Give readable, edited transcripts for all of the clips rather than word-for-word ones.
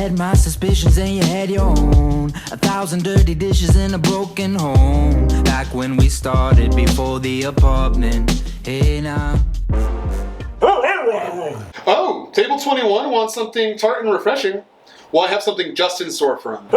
had my suspicions and you had your own. 1,000 dirty dishes in a broken home. Back when we started before the apartment. Hey now. Oh, table 21 wants something tart and refreshing. Well, I have something just in store for him.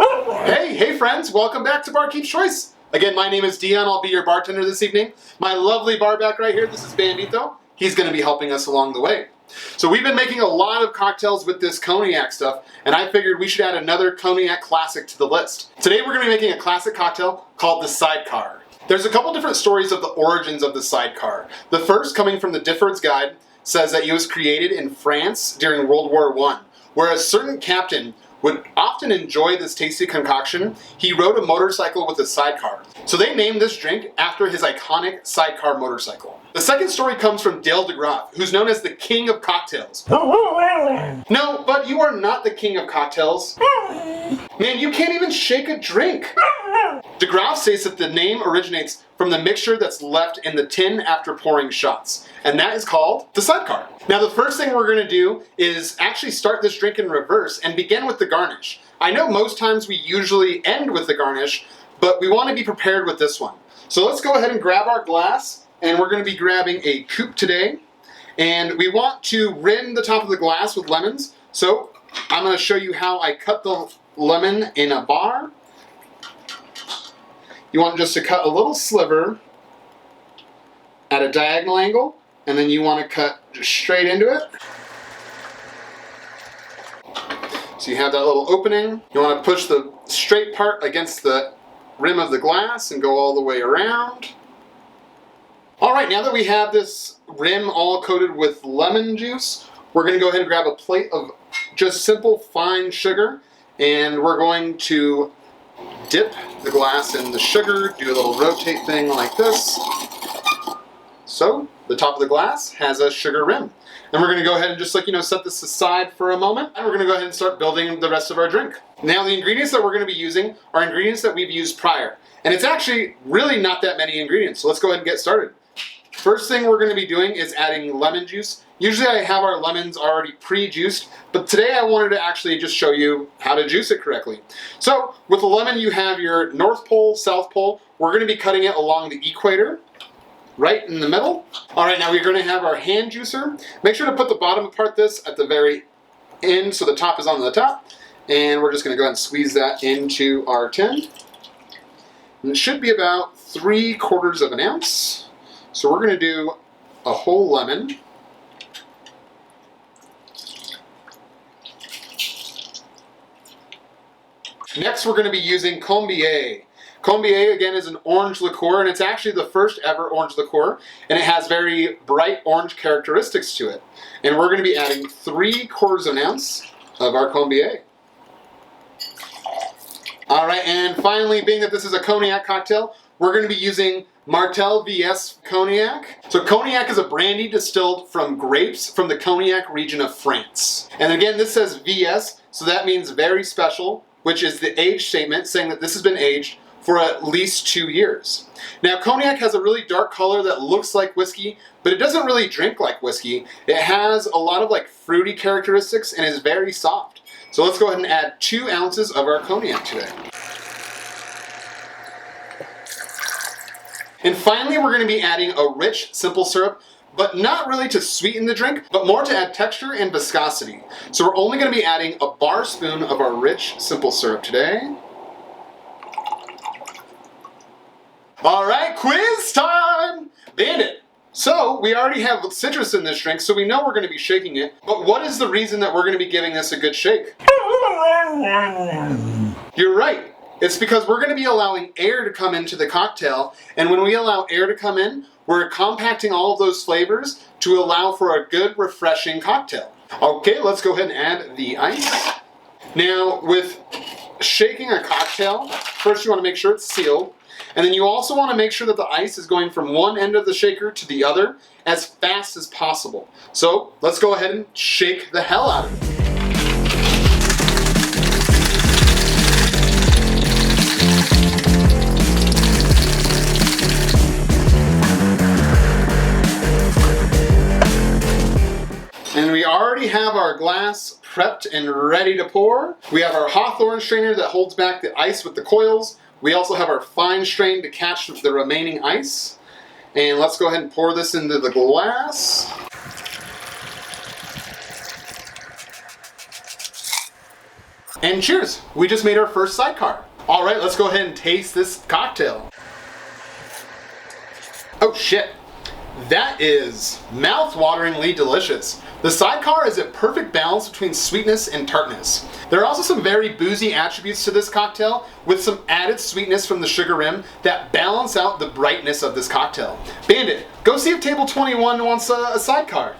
Hey friends, welcome back to Barkeep's Choice. Again, my name is Dion, I'll be your bartender this evening. My lovely bar back right here, this is Bandito. He's gonna be helping us along the way. So we've been making a lot of cocktails with this cognac stuff, and I figured we should add another cognac classic to the list. Today we're gonna be making a classic cocktail called the Sidecar. There's a couple different stories of the origins of the Sidecar. The first, coming from the Difford's Guide, says that it was created in France during World War I, where a certain captain would often enjoy this tasty concoction. He rode a motorcycle with a sidecar. So they named this drink after his iconic sidecar motorcycle. The second story comes from Dale DeGraff, who's known as the king of cocktails. No, but you are not the king of cocktails. Man, you can't even shake a drink. DeGraff states that the name originates from the mixture that's left in the tin after pouring shots, and that is called the Sidecar. Now the first thing we're going to do is actually start this drink in reverse and begin with the garnish. I know most times we usually end with the garnish, but we want to be prepared with this one. So let's go ahead and grab our glass, and we're going to be grabbing a coupe today, and we want to rim the top of the glass with lemons. So I'm going to show you how I cut the lemon in a bar. You want just to cut a little sliver at a diagonal angle, and then you want to cut just straight into it. So you have that little opening. You want to push the straight part against the rim of the glass and go all the way around. Alright, now that we have this rim all coated with lemon juice, we're going to go ahead and grab a plate of just simple fine sugar, and we're going to dip the glass in the sugar, do a little rotate thing like this. So the top of the glass has a sugar rim. And we're going to go ahead and just set this aside for a moment. And we're going to go ahead and start building the rest of our drink. Now the ingredients that we're going to be using are ingredients that we've used prior. And it's actually really not that many ingredients. So let's go ahead and get started. First thing we're going to be doing is adding lemon juice. Usually I have our lemons already pre-juiced, but today I wanted to actually just show you how to juice it correctly. So with the lemon you have your North Pole, South Pole. We're going to be cutting it along the equator, right in the middle. Alright, now we're going to have our hand juicer. Make sure to put the bottom part of this at the very end so the top is on the top. And we're just going to go ahead and squeeze that into our tin. And it should be about 3/4 of an ounce. So we're going to do a whole lemon. Next we're going to be using Combier. Combier again is an orange liqueur, and it's actually the first ever orange liqueur, and it has very bright orange characteristics to it. And we're going to be adding 3/4 of an ounce of our Combier. Alright, and finally, being that this is a cognac cocktail, we're going to be using Martel VS Cognac. So cognac is a brandy distilled from grapes from the Cognac region of France. And again, this says VS, so that means very special, which is the age statement saying that this has been aged for at least 2 years. Now cognac has a really dark color that looks like whiskey, but it doesn't really drink like whiskey. It has a lot of fruity characteristics and is very soft. So let's go ahead and add 2 ounces of our cognac today. And finally we're going to be adding a rich simple syrup, but not really to sweeten the drink, but more to add texture and viscosity. So we're only going to be adding a bar spoon of our rich simple syrup today. Alright, quiz time! Bandit! So, we already have citrus in this drink, so we know we're going to be shaking it, but what is the reason that we're going to be giving this a good shake? You're right! It's because we're going to be allowing air to come into the cocktail, and when we allow air to come in, we're compacting all of those flavors to allow for a good, refreshing cocktail. Okay, let's go ahead and add the ice. Now, with shaking a cocktail, first you want to make sure it's sealed, and then you also want to make sure that the ice is going from one end of the shaker to the other as fast as possible. So, let's go ahead and shake the hell out of it. And we we already have our glass prepped and ready to pour. We have our Hawthorne strainer that holds back the ice with the coils. We also have our fine strain to catch the remaining ice. And let's go ahead and pour this into the glass. And cheers! We just made our first Sidecar. All right, let's go ahead and taste this cocktail. Oh shit, that is mouth-wateringly delicious. The Sidecar is a perfect balance between sweetness and tartness. There are also some very boozy attributes to this cocktail with some added sweetness from the sugar rim that balance out the brightness of this cocktail. Bandit, go see if table 21 wants a Sidecar.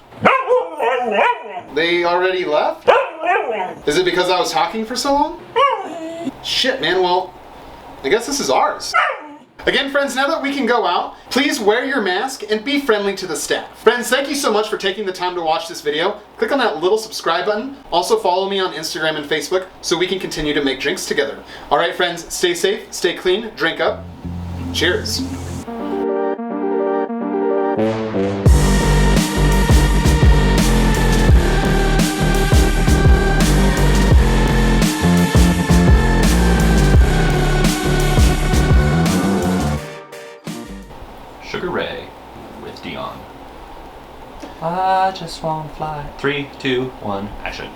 They already left? Is it because I was talking for so long? Shit, man, well, I guess this is ours. Again, friends, now that we can go out, please wear your mask and be friendly to the staff. Friends, thank you so much for taking the time to watch this video. Click on that little subscribe button. Also follow me on Instagram and Facebook so we can continue to make drinks together. All right, friends, stay safe, stay clean, drink up. Cheers. Sugar Ray with Dion. I just wanna fly. 3, 2, 1, action.